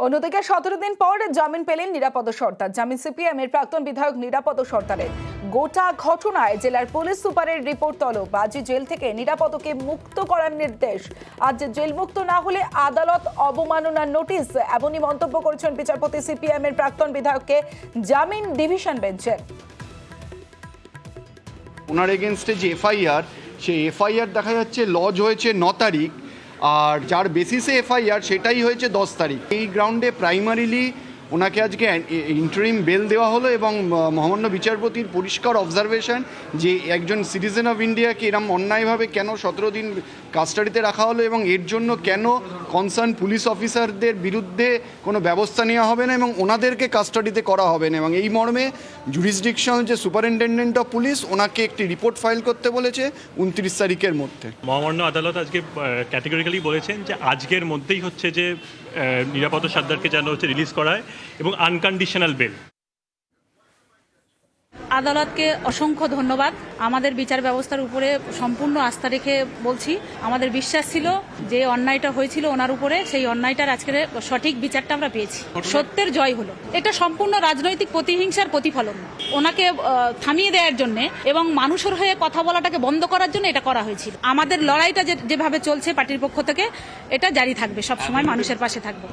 অন্যদিকে 17 দিন পর জামিন পেলেন নিরাপদ সর্দার। জামিন সিপিএম এর প্রাক্তন বিধায়ক নিরাপদ সর্দারের। গোটা ঘটনায় জেলার পুলিশ সুপারের রিপোর্ট তলব। আজ জেল থেকে নিরাপদকে মুক্ত করার নির্দেশ। আজ জেল মুক্ত না হলে আদালত অবমাননার নোটিশ, এমনই মন্তব্য করেছেন বিচারপতি সিপিএম এর প্রাক্তন বিধায়ককে জামিন ডিভিশন বেঞ্চে। ওনার এগেনস্টে যে এফআইআর, সেই এফআইআর দেখা যাচ্ছে লজ হয়েছে 9 তারিখ, আর যার বেসিসে এফআইআর সেটাই হয়েছে 10 তারিখ। এই গ্রাউন্ডে প্রাইমারিলি ওনাকে আজকে ইন্টারিম বেল দেওয়া হলো এবং মহামান্য বিচারপতির পরিষ্কার অবজারভেশন যে একজন সিটিজেন অফ ইন্ডিয়াকে এরম অন্যায়ভাবে কেন 17 দিন কাস্টাডিতে রাখা হলো এবং এর জন্য কেন কনসার্ন পুলিশ অফিসারদের বিরুদ্ধে কোনো ব্যবস্থা নেওয়া হবে না এবং ওনাদেরকে কাস্টাডিতে করা হবে না। এবং এই মর্মে জুরিসডিকশন যে সুপারিনটেন্ডেন্ট অফ পুলিশ ওনাকে একটি রিপোর্ট ফাইল করতে বলেছে 29 তারিখের মধ্যে। মহামান্য আদালত আজকে ক্যাটেগরিক্যালি বলেছেন যে আজকের মধ্যেই হচ্ছে যে নিরাপদ সর্দারকে যেন হচ্ছে রিলিজ করা হয় এবং আনকন্ডিশনাল বেল। আদালতকে অসংখ্য ধন্যবাদ। আমাদের বিচার ব্যবস্থার উপরে সম্পূর্ণ আস্থা রেখে বলছি, আমাদের বিশ্বাস ছিল যে অন্যায়টা হয়েছিল ওনার উপরে, সেই অন্যায়টার আজকের সঠিক বিচারটা আমরা পেয়েছি। সত্যের জয় হলো। এটা সম্পূর্ণ রাজনৈতিক প্রতিহিংসার প্রতিফলন। ওনাকে থামিয়ে দেওয়ার জন্য এবং মানুষের হয়ে কথা বলাটাকে বন্ধ করার জন্য এটা করা হয়েছিল। আমাদের লড়াইটা যেভাবে চলছে পার্টির পক্ষ থেকে, এটা জারি থাকবে, সবসময় মানুষের পাশে থাকবে।